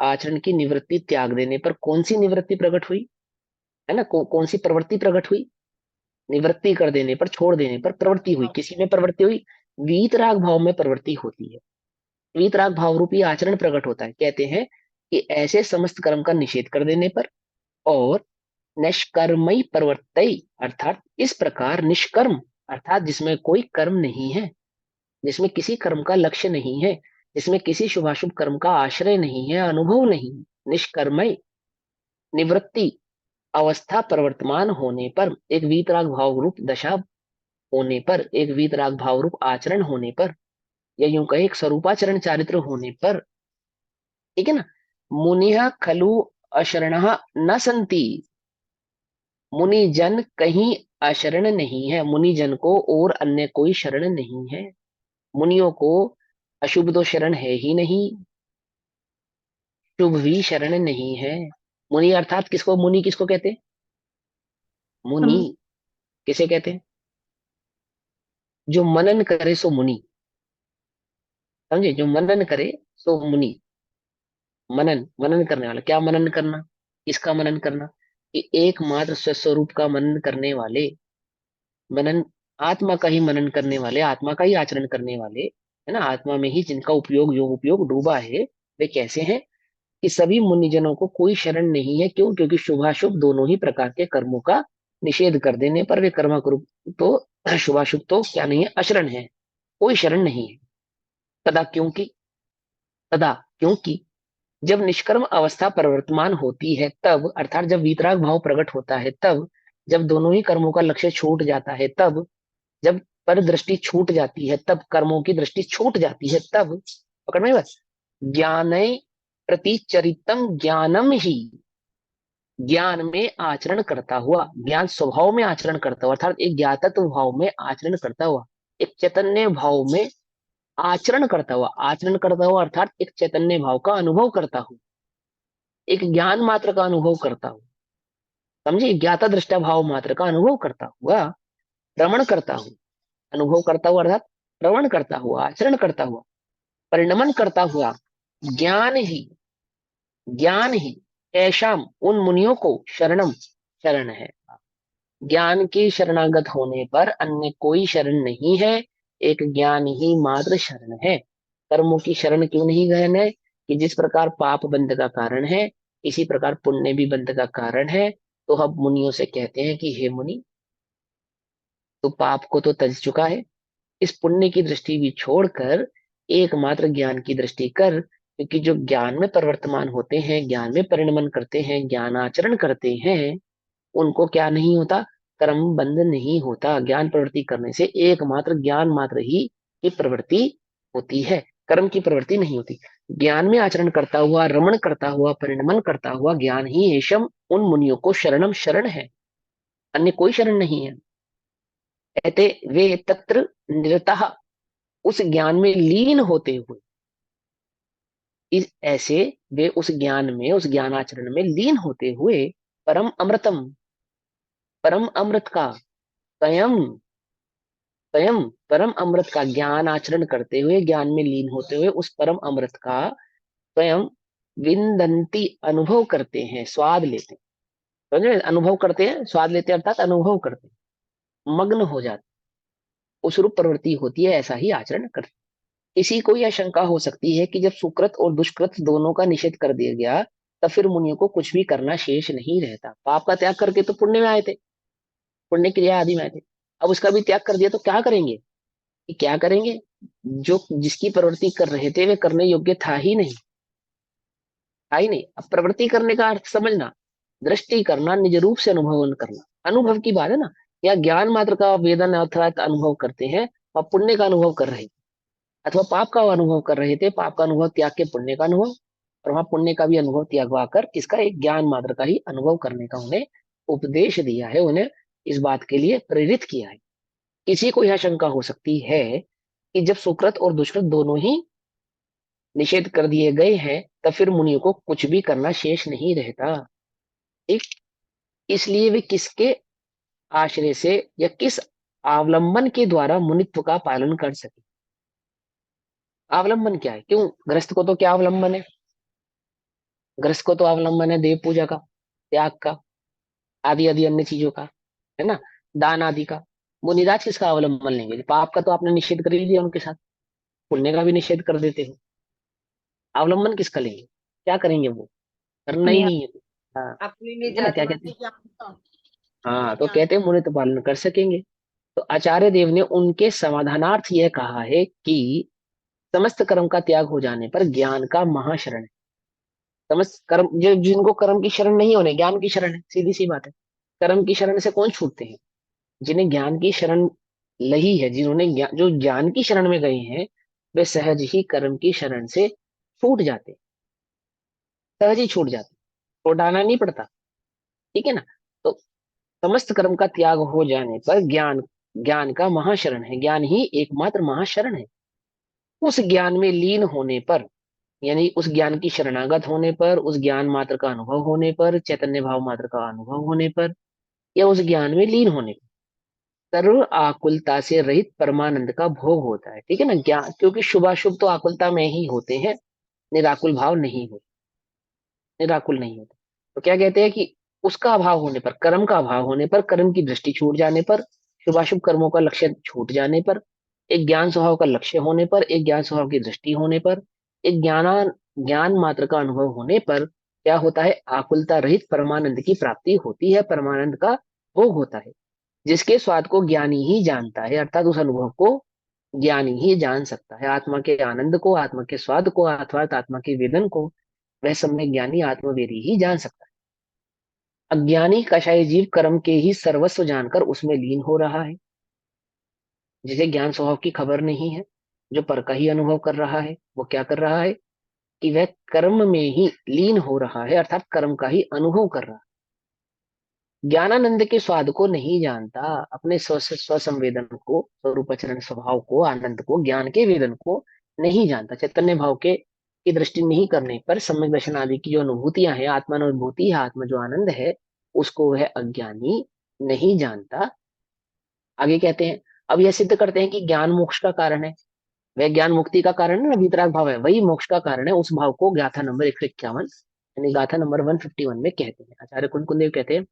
आचरण की निवृत्ति त्याग देने पर कौन सी निवृत्ति प्रकट हुई? है ना, कौन सी प्रवृत्ति प्रकट हुई? निवृत्ति कर देने पर, छोड़ देने पर प्रवृत्ति हुई। किसी में प्रवृत्ति हुई? वीतराग भाव में प्रवृत्ति होती है। वीतराग भाव रूपी आचरण प्रकट होता है। कहते हैं कि ऐसे समस्त कर्म का निषेध कर देने पर और निष्कर्मई प्रवर्तई, अर्थात इस प्रकार निष्कर्म अर्थात जिसमें कोई कर्म नहीं है, जिसमें किसी कर्म का लक्ष्य नहीं है, जिसमें किसी शुभाशुभ कर्म का आश्रय नहीं है, अनुभव नहीं, निष्कर्मय निवृत्ति अवस्था प्रवर्तमान होने पर, एक वीतराग भाव रूप दशा होने पर, एक वीतराग भाव रूप आचरण होने पर, या यूं कहे एक स्वरूपाचरण चारित्र होने पर, ठीक है ना, मुनिह खलु अशरण न संति, मुनि जन कहीं अशरण नहीं है, मुनि जन को और अन्य कोई शरण नहीं है। मुनियों को अशुभ तो शरण है ही नहीं, शुभ भी शरण नहीं है। मुनि अर्थात किसको, मुनि किसको कहते हैं? मुनि हम किसे कहते हैं? जो मनन करे सो मुनि, समझे? जो मनन करे सो मुनि। मनन, मनन करने वाला, क्या मनन करना? किसका मनन करना? कि एकमात्र स्वस्वरूप का मनन करने वाले, मनन आत्मा का ही मनन करने वाले, आत्मा का ही आचरण करने वाले, है ना, आत्मा में ही जिनका उपयोग योग उपयोग डूबा है, वे कैसे हैं? कि सभी मुनिजनों को कोई शरण नहीं है। क्यों? क्योंकि शुभाशुभ दोनों ही प्रकार के कर्मों का निषेध कर देने पर वे कर्मा करूप तो शुभाशुभ तो क्या नहीं है? अशरण है, कोई शरण नहीं है। तदा क्योंकि, तदा क्योंकि जब निष्कर्म अवस्था प्रवर्तमान होती है तब, अर्थात जब वीतराग भाव प्रकट होता है तब, जब दोनों ही कर्मों का लक्ष्य छूट जाता है तब, जब पर दृष्टि छूट जाती है तब, कर्मों की दृष्टि छूट जाती है तब, पकड़ में बस, ज्ञान प्रति चरितम ज्ञानम ही, ज्ञान में आचरण करता हुआ, ज्ञान स्वभाव में आचरण करता हुआ, अर्थात एक ज्ञातत्व भाव में आचरण करता हुआ, एक चैतन्य भाव में आचरण करता हुआ, आचरण करता हुआ अर्थात एक चैतन्य भाव का अनुभव करता हूँ, एक ज्ञान मात्र का अनुभव करता हूँ, समझे? ज्ञाता दृष्टा भाव मात्र का अनुभव करता हुआ, भ्रमण करता हूँ, अनुभव करता हुआ अर्थात श्रवण करता हुआ, आचरण करता हुआ, परिणमन करता हुआ, ज्ञान ही, ज्ञान ही ऐशाम उन मुनियों को शरणम, शरण है। ज्ञान के शरणागत होने पर अन्य कोई शरण नहीं है, एक ज्ञान ही मात्र शरण है। कर्मों की शरण क्यों नहीं गहन है? कि जिस प्रकार पाप बंध का कारण है, इसी प्रकार पुण्य भी बंध का कारण है। तो हम मुनियों से कहते हैं कि हे मुनि, तू पाप को तो तज चुका है, इस पुण्य की दृष्टि भी छोड़कर एकमात्र ज्ञान की दृष्टि कर, क्योंकि जो ज्ञान में प्रवर्तमान होते हैं, ज्ञान में परिणमन करते हैं, ज्ञान आचरण करते हैं, उनको क्या नहीं होता? कर्म बंध नहीं होता। ज्ञान प्रवृत्ति करने से एकमात्र ज्ञान मात्र ही की प्रवृत्ति होती है, कर्म की प्रवृत्ति नहीं होती। ज्ञान में आचरण करता हुआ, रमण करता हुआ, परिणमन करता हुआ ज्ञान ही हेशम उन मुनियों को शरणम, शरण है, अन्य कोई शरण नहीं है। कहते वे तत्र निरतः, उस ज्ञान में लीन होते हुए, इस ऐसे वे उस ज्ञान में, उस ज्ञान आचरण में लीन होते हुए, परम अमृतम, परम अमृत का स्वयं, स्वयं परम अमृत का ज्ञान आचरण करते हुए, ज्ञान में लीन होते हुए उस परम अमृत का स्वयं विंदंती अनुभव करते हैं, स्वाद लेते हैं। समझ रहे? अनुभव करते हैं, स्वाद लेते हैं अर्थात अनुभव करते हैं, मग्न हो जाते, उस रूप प्रवृत्ति होती है, ऐसा ही आचरण करते हैं। इसी को यह शंका हो सकती है कि जब सुकृत और दुष्कृत दोनों का निषेध कर दिया गया, तब फिर मुनियों को कुछ भी करना शेष नहीं रहता। पाप का त्याग करके तो पुण्य में आए थे, पुण्य क्रिया आदि में आए थे। अब उसका भी त्याग कर दिया तो क्या करेंगे, कि क्या करेंगे? जो जिसकी प्रवृत्ति कर रहे थे वे करने योग्य था ही नहीं, था ही नहीं। अब प्रवृत्ति करने का अर्थ समझना, दृष्टि करना, निज रूप से अनुभव करना, अनुभव की बात है ना। या ज्ञान मात्र का वेदन अर्थात अनुभव करते हैं और पुण्य का अनुभव कर रहे थे, अथवा पाप का अनुभव कर रहे थे, पाप का अनुभव त्याग के पुण्य का अनुभव, और वहां पुण्य का भी अनुभव त्यागवा कर इसका एक ज्ञान मात्र का ही अनुभव करने का उन्हें उपदेश दिया है, उन्हें इस बात के लिए प्रेरित किया है। किसी को यह शंका हो सकती है कि जब सुकृत और दुष्कृत दोनों ही निषेध कर दिए गए हैं, तब फिर मुनियों को कुछ भी करना शेष नहीं रहता। ठीक, इसलिए वे किसके आश्रय से या किस अवलंबन के द्वारा मुनित्व का पालन कर सके। अवलंबन क्या है? क्यों, गृहस्थ को तो क्या अवलंबन है? गृहस्थ को तो अवलंबन है देव पूजा का, त्याग का, आदि आदि अन्य चीजों का, है ना, दान आदि का। मुनिराज किसका अवलंबन लेंगे? पाप का तो आपने निषेध कर ही दिया उनके साथ, पुण्य का भी निषेध कर देते हो, अवलंबन किसका लेंगे? क्या करेंगे वो? करना ही अपनी नहीं है। हाँ, अपनी ठीक निज है ना, क्या आत्मा कहते हैं? की ज्ञान का हाँ, तो ज्ञान कहते हैं मुनि तो पालन कर सकेंगे। तो आचार्य देव ने उनके समाधानार्थ यह कहा है कि समस्त कर्म का त्याग हो जाने पर ज्ञान का महाशरण है। समस्त कर्म, जो जिनको कर्म की शरण नहीं होने, ज्ञान की शरण है, सीधी सी बात है। कर्म की शरण से कौन छूटते हैं? जिन्हें ज्ञान की शरण लही है, जिन्होंने जो ज्ञान की शरण में गए हैं, वे सहज ही कर्म की शरण से छूट जाते हैं, सहज ही छूट जाते हैं, छुड़ाना नहीं पड़ता। ठीक है ना। तो समस्त कर्म का त्याग हो जाने पर ज्ञान, ज्ञान का महाशरण है, ज्ञान ही एकमात्र महाशरण है। उस ज्ञान में लीन होने पर, यानी उस ज्ञान की शरणागत होने पर, उस ज्ञान मात्र का अनुभव होने पर, चैतन्य भाव मात्र का अनुभव होने पर, या उस ज्ञान में लीन होने पर सर्व आकुलता से रहित परमानंद का भोग होता है। ठीक है ना, ज्ञान, क्योंकि शुभाशुभ तो आकुलता में ही होते हैं, निराकुल भाव नहीं होते, निराकुल नहीं होते। तो क्या कहते हैं कि उसका अभाव होने पर, कर्म का अभाव होने पर, कर्म की दृष्टि छूट जाने पर, शुभाशुभ कर्मों का लक्ष्य छूट जाने पर, एक ज्ञान स्वभाव का लक्ष्य होने पर, एक ज्ञान स्वभाव की दृष्टि होने पर, एक ज्ञान मात्र का अनुभव होने पर क्या होता है? आकुलता रहित परमानंद की प्राप्ति होती है, परमानंद का भोग होता है, जिसके स्वाद को ज्ञानी ही जानता है, अर्थात उस अनुभव को ज्ञानी ही जान सकता है। आत्मा के आनंद को, आत्मा के स्वाद को, अर्थात आत्मा के वेदन को वह सम्यक ज्ञानी आत्मवेदी ही जान सकता है। अज्ञानी कषाय जीव कर्म के ही सर्वस्व जानकर उसमें लीन हो रहा है, जिसे ज्ञान स्वभाव की खबर नहीं है, जो पर का ही अनुभव कर रहा है। वो क्या कर रहा है कि वह कर्म में ही लीन हो रहा है, अर्थात कर्म का ही अनुभव कर रहा है। ज्ञानानंद के स्वाद को नहीं जानता, अपने स्व संवेदन को, स्वरूपाचरण स्वभाव को, आनंद को, ज्ञान के वेदन को नहीं जानता। चैतन्य भाव के की दृष्टि नहीं करने पर सम्यक दर्शन आदि की जो अनुभूतियां हैं, आत्मानुभूति है, आत्मा जो आनंद है, उसको वह अज्ञानी नहीं जानता। आगे कहते हैं, अब यह सिद्ध करते हैं कि ज्ञान मोक्ष का कारण है। वह ज्ञान मुक्ति का कारण है ना, वीतराग भाव है, वही मोक्ष का कारण है। उस भाव को गाथा नंबर 151, यानी गाथा नंबर 151 में कहते हैं। आचार्य कुंकुदेव कहते हैं,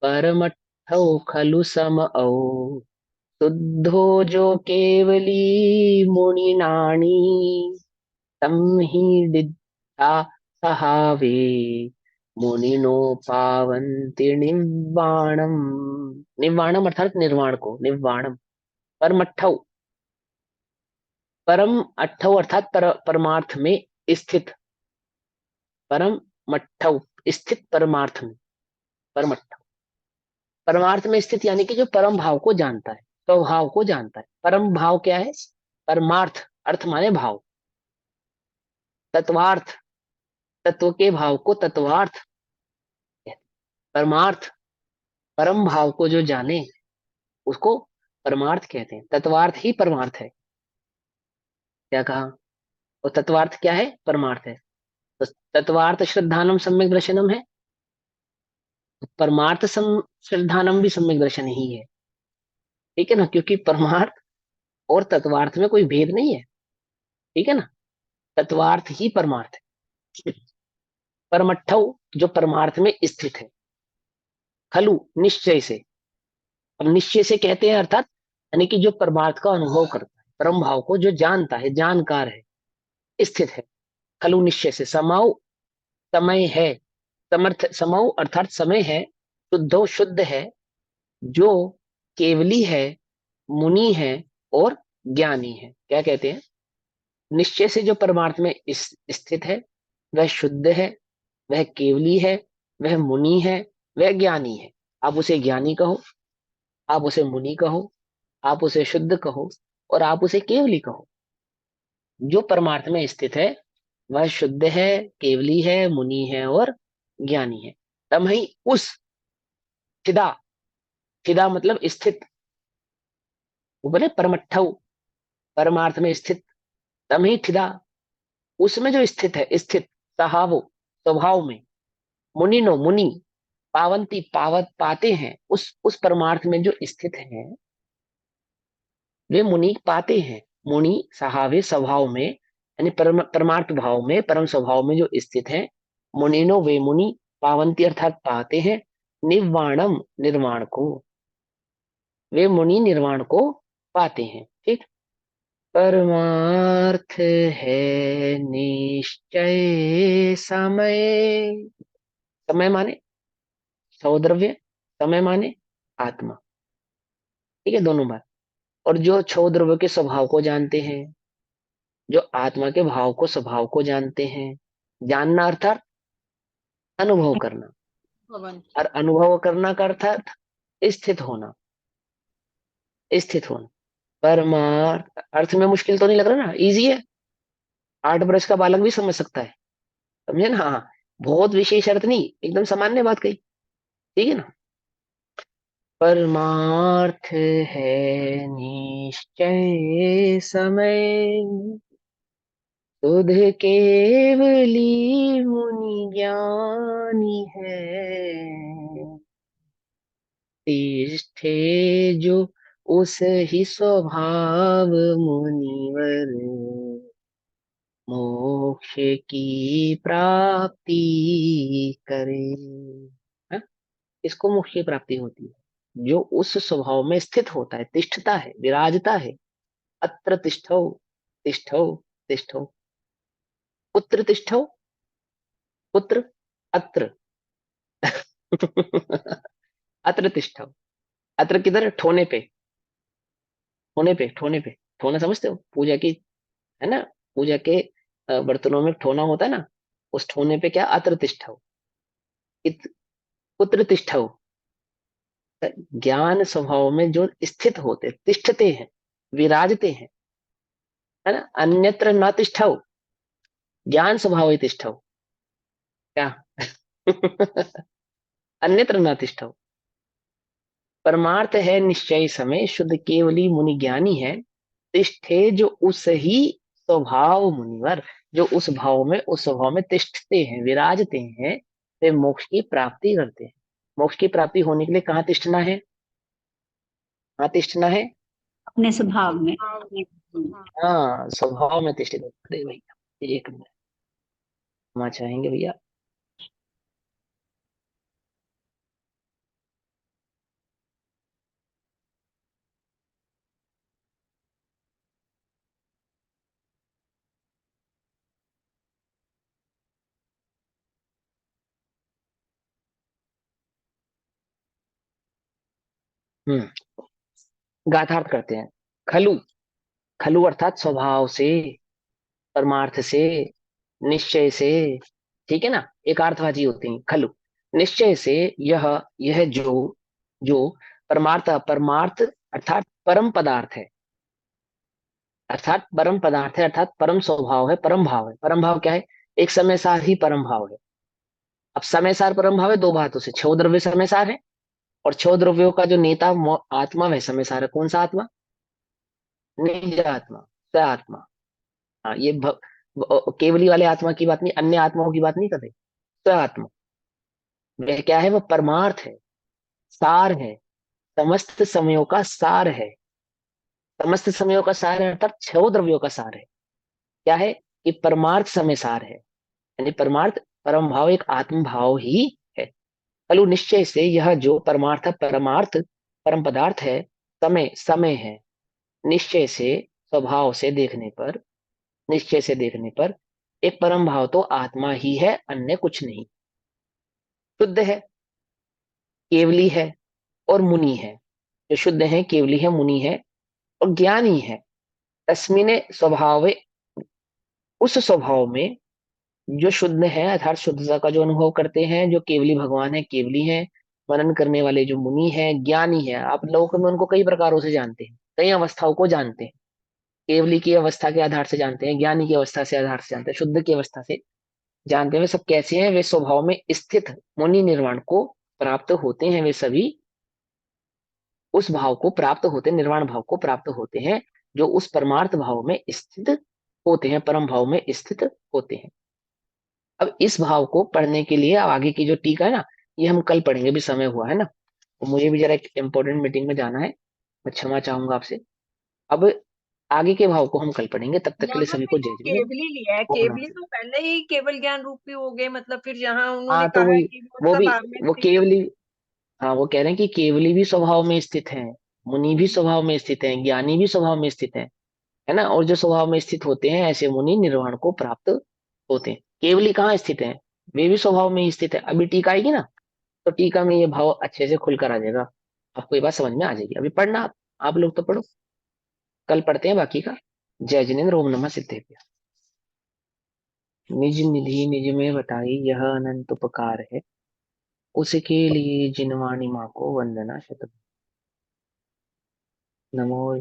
परमठौ खलु समऔ शुद्धो जो केवली मुनिनाणी संहिडिता सहावे मुनिनो पावन्ति निर्वाणम। निर्वाणम अर्थात निर्वाण को, निर्वाणम। परमठौ, परम अट्ठौ अर्थात परमार्थ में स्थित, परम मट्ठौ स्थित परमार्थ में, परमट्ठौ परमार्थ में स्थित, यानी कि जो परम भाव को जानता है, स्वभाव को जानता है। परम भाव क्या है? परमार्थ, अर्थ माने भाव, तत्वार्थ, तत्व के भाव को तत्वार्थ कहते हैं। परमार्थ, परम भाव को जो जाने उसको परमार्थ कहते हैं। तत्वार्थ ही परमार्थ है। क्या कहा? और तत्वार्थ क्या है? परमार्थ है। तो तत्वार्थ श्रद्धानम सम्यक दर्शनम है, परमार्थ श्रद्धानम भी सम्यक दर्शन ही है। ठीक है ना, क्योंकि परमार्थ और तत्वार्थ में कोई भेद नहीं है। ठीक है ना, तत्वार्थ ही परमार्थ है। परमट्ठौ जो परमार्थ में स्थित है, खलु निश्चय से। अब निश्चय से कहते हैं अर्थात, यानी कि जो परमार्थ का अनुभव करता है, परम भाव को जो जानता है, जानकार है, स्थित है। खलु निश्चय से, समाओ समय है, समर्थ समौ अर्थात समय है, शुद्धो शुद्ध है, जो केवली है, मुनि है और ज्ञानी है। क्या कहते हैं? निश्चय से जो परमार्थ में स्थित है, वह शुद्ध है, वह केवली है, वह मुनि है, वह ज्ञानी है। आप उसे ज्ञानी कहो, आप उसे मुनि कहो, आप उसे शुद्ध कहो और आप उसे केवली कहो। जो परमार्थ में स्थित है वह शुद्ध है, केवली है, मुनि है और ज्ञानी है। तम ही उस चिदा, चिदा मतलब स्थित, वो बोले परमट्ठव, परमार्थ में स्थित। तम ही ठिदा, उसमें जो स्थित है, स्थित सहावो, स्वभाव में, मुनिनो मुनि, पावंती पावत पाते हैं, उस परमार्थ में जो स्थित है वे मुनि पाते हैं। मुनि सहावे स्वभाव में, यानी परमार्थ भाव में, परम स्वभाव में जो स्थित है, मुनिनो वे मुनि पावंती अर्थात पाते हैं, निर्वाणम निर्वाण को, वे मुनि निर्वाण को पाते हैं। ठीक। परमार्थ है निश्चय समय, समय माने सौद्रव्य, समय माने आत्मा। ठीक है, दोनों बात। और जो छौ द्रव्य के स्वभाव को जानते हैं, जो आत्मा के भाव को स्वभाव को जानते हैं, जानना अर्थात अनुभव करना, भवन। और अनुभव करना का अर्थात स्थित होना, स्थित होना। परमार्थ अर्थ में मुश्किल तो नहीं लग रहा ना, इजी है, 8 वर्ष का बालक भी समझ सकता है, समझे ना? हाँ, बहुत विशेष अर्थ नहीं, एकदम सामान्य बात कही। ठीक है ना? परमार्थ है निश्चय समय, सुध केवली मुनि ज्ञानी है, तिष्ठे जो उस ही स्वभाव मुनिवर, मोक्ष की प्राप्ति करे। हाँ? इसको मोक्ष की प्राप्ति होती है जो उस स्वभाव में स्थित होता है, तिष्ठता है, विराजता है। अत्र तिष्ठौ, तिष्ठौ, तिष्ठौ, पुत्र तिष्ठौ, पुत्र, अत्र अत्र तिष्ठौ, अत्र किधर? ठोने पे, ठोने पे, ठोने पे। ठोना समझते हो? पूजा की, है ना? पूजा के बर्तनों में ठोना होता है ना, उस ठोने पे क्या? अत्र तिष्ठौ, पुत्र तिष्ठौ। ज्ञान स्वभाव में जो स्थित होते, तिष्ठते हैं, विराजते हैं, है ना? अन्यत्र न तिष्ठौ, ज्ञान स्वभाव ही तिष्ठौ। क्या? अन्यत्र न तिष्ठौ। परमार्थ है निश्चय समय, शुद्ध केवली मुनि ज्ञानी है, तिष्ठे जो उस ही स्वभाव मुनिवर, जो उस भाव में, उस स्वभाव में तिष्ठते हैं, विराजते हैं, वे मोक्ष की प्राप्ति करते हैं। मोक्ष की प्राप्ति होने के लिए कहाँ तिष्ठना है? कहाँ तिष्ठना है? अपने स्वभाव में। हाँ, हाँ। हाँ, स्वभाव में तिष्ठित। अरे भैया, एक मिनट, क्षमा चाहेंगे भैया। गाथार्थ करते हैं। खलु, खलु अर्थात स्वभाव से, परमार्थ से, निश्चय से। ठीक है ना? एक अर्थवाची होते हैं खलु। निश्चय से, यह जो परमार्थ, परमार्थ अर्थात परम पदार्थ है, अर्थात परम पदार्थ है, अर्थात परम स्वभाव है, परम भाव है। परम भाव क्या है? एक समय सार ही परम भाव है। अब समय सार परम भाव है दो बातों से, छह द्रव्य समय सार है, और छह द्रव्यों का जो नेता आत्मा वह समय सार है। कौन सा आत्मा? निज आत्मा, स आत्मा। हाँ, ये केवली वाले आत्मा की बात नहीं, अन्य आत्माओं की बात नहीं कर रहे। स आत्मा वह क्या है? वह परमार्थ है, सार है, समस्त समयों का सार है। समस्त समयों का सार है अर्थात छह द्रव्यों का सार है। क्या है? कि परमार्थ समय सार है, यानी परमार्थ परम भाव एक आत्म भाव ही है। खलु निश्चय से, यह जो परमार्थ परमार्थ परम पदार्थ है, समय समय है, निश्चय से, स्वभाव से देखने पर, निश्चय से देखने पर, एक परम भाव तो आत्मा ही है, अन्य कुछ नहीं। शुद्ध है, केवली है और मुनि है। जो शुद्ध है, केवली है, मुनि है और ज्ञानी है। तस्मिने स्वभाव, उस स्वभाव में जो शुद्ध है अर्थात शुद्धता का जो अनुभव करते हैं, जो केवली भगवान है, केवली है। मनन करने वाले जो मुनि है, ज्ञानी है। आप लोक में उनको कई प्रकारों से जानते हैं, कई अवस्थाओं को जानते हैं। केवली की अवस्था के आधार से जानते हैं, ज्ञानी की अवस्था से आधार से जानते हैं, शुद्ध की अवस्था से जानते हैं। वे सब कैसे हैं? वे स्वभाव में स्थित मुनि निर्वाण को प्राप्त होते हैं। वे सभी उस भाव को प्राप्त होते हैं, निर्वाण भाव को प्राप्त होते हैं, जो उस परमार्थ भाव में स्थित होते हैं, परम भाव में स्थित होते हैं। अब इस भाव को पढ़ने के लिए अब आगे की जो टीका है ना, ये हम कल पढ़ेंगे, भी समय हुआ है ना। तो मुझे भी जरा एक इंपॉर्टेंट मीटिंग में जाना है, मैं क्षमा चाहूंगा आपसे। अब आगे के भाव को हम कल पढ़ेंगे, तब तक के लिए यहाँ सभी पे को जो जय जय केवली लिया है, ओम नमः केवली शिवाय। तो पहले ही केवल ज्ञान रूपी हो गए, मतलब फिर जहाँ उन्होंने हाँ तो कहा है वही, कि वो वो भी, स्वभाव में वो स्थित है। केवली, हाँ वो कह रहे हैं कि केवली भी स्वभाव में स्थित है, मुनि भी हम्म, स्वभाव में स्थित है, ज्ञानी भी स्वभाव में स्थित है ना। और जो स्वभाव में स्थित होते हैं ऐसे मुनि निर्वाण को प्राप्त होते हैं। केवली कहाँ स्थित है? वे भी स्वभाव में ही स्थित है। अभी टीका आएगी ना, तो टीका में ये भाव अच्छे से खुलकर आ जाएगा, आपको ये बात समझ में आ जाएगी। अभी पढ़ना आप लोग तो पढ़ो, कल पढ़ते हैं बाकी का। जय जिनेन्द्र, ओम नमः सिद्धेभ्य। निज निधि निज में बताई, यह अनंत उपकार है, उसके लिए जिनवाणी माँ को वंदना शत। नमो